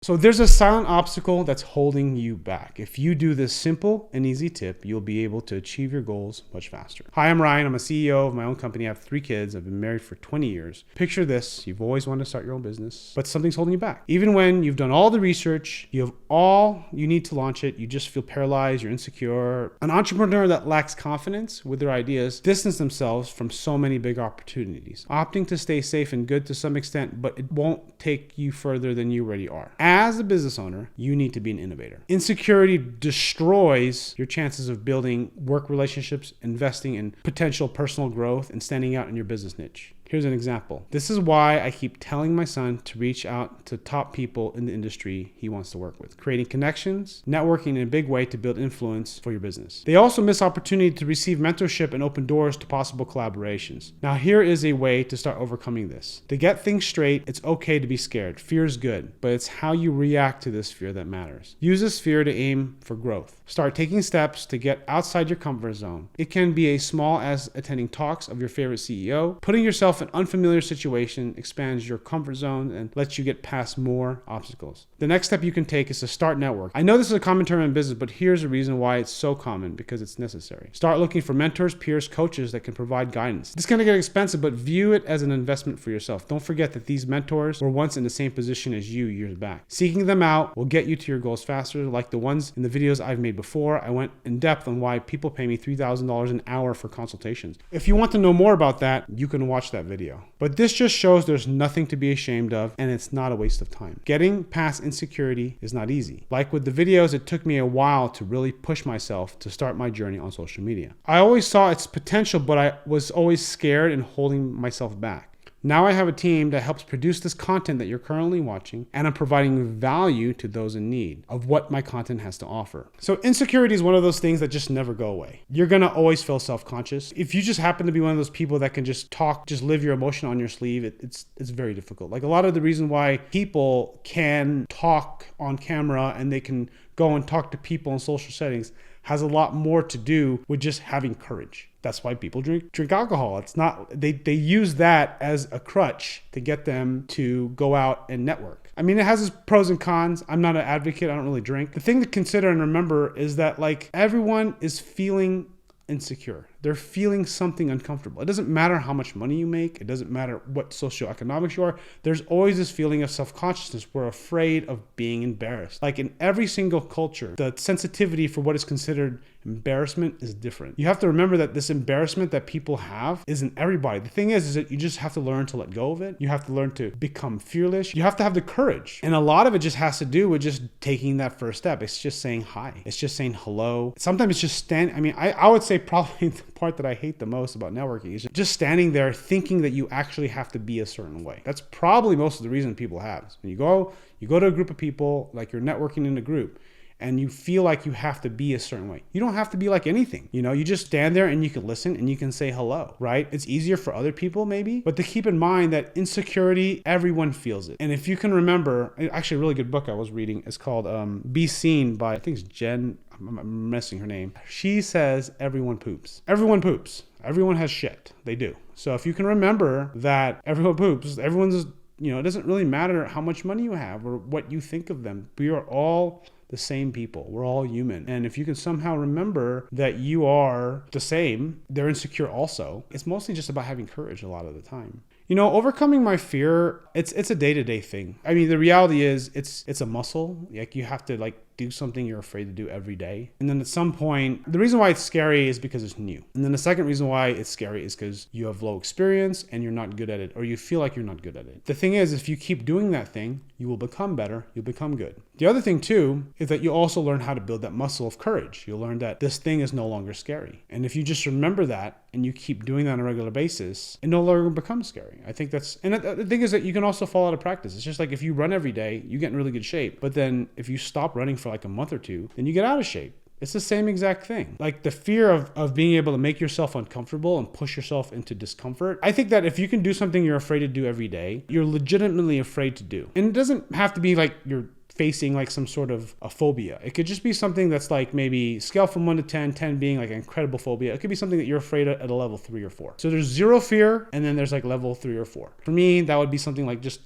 So there's a silent obstacle that's holding you back. If you do this simple and easy tip, you'll be able to achieve your goals much faster. Hi, I'm Ryan. I'm a CEO of my own company. I have 3 kids. I've been married for 20 years. Picture this. You've always wanted to start your own business, but something's holding you back. Even when you've done all the research, you have all you need to launch it, you just feel paralyzed, you're insecure. An entrepreneur that lacks confidence with their ideas distance themselves from so many big opportunities, opting to stay safe and good to some extent, but it won't take you further than you already are. As a business owner, you need to be an innovator. Insecurity destroys your chances of building work relationships, investing in potential personal growth, and standing out in your business niche. Here's an example. This is why I keep telling my son to reach out to top people in the industry he wants to work with, creating connections, networking in a big way to build influence for your business. They also miss opportunity to receive mentorship and open doors to possible collaborations. Now, here is a way to start overcoming this. To get things straight, it's okay to be scared. Fear is good, but it's how you react to this fear that matters. Use this fear to aim for growth. Start taking steps to get outside your comfort zone. It can be as small as attending talks of your favorite CEO, putting yourself an unfamiliar situation expands your comfort zone and lets you get past more obstacles. The next step you can take is to start network. I know this is a common term in business, but here's the reason why it's so common, because it's necessary. Start looking for mentors, peers, coaches that can provide guidance. This is going to get expensive, but view it as an investment for yourself. Don't forget that these mentors were once in the same position as you years back. Seeking them out will get you to your goals faster. Like the ones in the videos I've made before, I went in depth on why people pay me $3,000 an hour for consultations. If you want to know more about that, you can watch that video. But this just shows there's nothing to be ashamed of, and it's not a waste of time. Getting past insecurity is not easy. Like with the videos, it took me a while to really push myself to start my journey on social media. I always saw its potential, but I was always scared and holding myself back. Now I have a team that helps produce this content that you're currently watching, and I'm providing value to those in need of what my content has to offer. So insecurity is one of those things that just never go away. You're gonna always feel self-conscious. If you just happen to be one of those people that can just talk, just live your emotion on your sleeve, it's very difficult. Like a lot of the reason why people can talk on camera and they can go and talk to people in social settings has a lot more to do with just having courage. That's why people drink alcohol. It's not, they use that as a crutch to get them to go out and network. I mean, it has its pros and cons. I'm not an advocate. I don't really drink. The thing to consider and remember is that like everyone is feeling insecure. They're feeling something uncomfortable. It doesn't matter how much money you make. It doesn't matter what socioeconomics you are. There's always this feeling of self-consciousness. We're afraid of being embarrassed. Like in every single culture, the sensitivity for what is considered embarrassment is different. You have to remember that this embarrassment that people have isn't everybody. The thing is that you just have to learn to let go of it. You have to learn to become fearless. You have to have the courage. And a lot of it just has to do with just taking that first step. It's just saying hi. It's just saying hello. Sometimes it's just standing. I mean, I would say probably the part that I hate the most about networking is just standing there thinking that you actually have to be a certain way. That's probably most of the reason people have. When you go to a group of people, like you're networking in a group, and you feel like you have to be a certain way. You don't have to be like anything. You know, you just stand there and you can listen and you can say hello, right? It's easier for other people maybe, but to keep in mind that insecurity, everyone feels it. And if you can remember, actually a really good book I was reading is called Be Seen by, I think it's Jen, I'm messing her name. She says everyone poops. Everyone poops. Everyone has shit. They do. So if you can remember that everyone poops, everyone's, you know, it doesn't really matter how much money you have or what you think of them. We are all the same people. We're all human. And if you can somehow remember that you are the same, they're insecure also. It's mostly just about having courage a lot of the time. You know, overcoming my fear, it's a day-to-day thing. I mean, the reality is it's a muscle. Like you have to like do something you're afraid to do every day. And then at some point, the reason why it's scary is because it's new. And then the second reason why it's scary is because you have low experience and you're not good at it, or you feel like you're not good at it. The thing is, if you keep doing that thing, you will become better. You'll become good. The other thing too is that you also learn how to build that muscle of courage. You'll learn that this thing is no longer scary. And if you just remember that and you keep doing that on a regular basis, it no longer becomes scary. I think that's, and the thing is that you can also fall out of practice. It's just like if you run every day, you get in really good shape. But then if you stop running for like a month or two, then you get out of shape. It's the same exact thing. Like the fear of being able to make yourself uncomfortable and push yourself into discomfort. I think that if you can do something you're afraid to do every day, you're legitimately afraid to do. And it doesn't have to be like you're facing like some sort of a phobia. It could just be something that's like maybe scale from 1 to 10, 10 being like an incredible phobia. It could be something that you're afraid of at a level 3 or 4. So there's 0 fear and then there's like level 3 or 4. For me, that would be something like just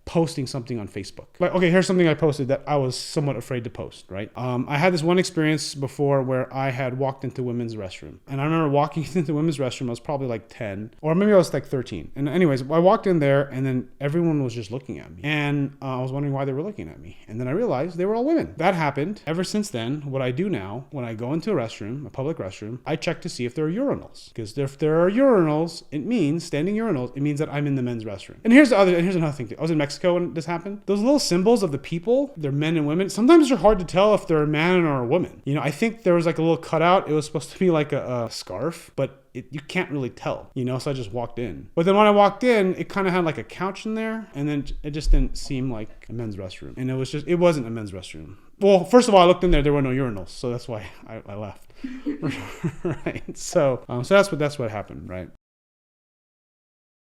posting something on Facebook. Like, okay, here's something I posted that I was somewhat afraid to post, right? I had this one experience before where I had walked into women's restroom. And I remember walking into the women's restroom, I was probably like 10, or maybe I was like 13. And anyways, I walked in there and then everyone was just looking at me. And I was wondering why they were looking at me. And then I realized they were all women. That happened. Ever since then, what I do now, when I go into a restroom, a public restroom, I check to see if there are urinals. Because if there are urinals, it means, standing urinals, it means that I'm in the men's restroom. And here's another thing too. I was in Mexico when this happened. Those little symbols of the people, they're men and women. Sometimes they're hard to tell if they're a man or a woman. You know, I think there was like a little cutout. It was supposed to be like a scarf, but you can't really tell, you know, so I just walked in. But then when I walked in, it kind of had like a couch in there, and then it just didn't seem like a men's restroom. And it wasn't a men's restroom. Well, first of all, I looked in there were no urinals, so that's why I left. Right. So that's what happened, right?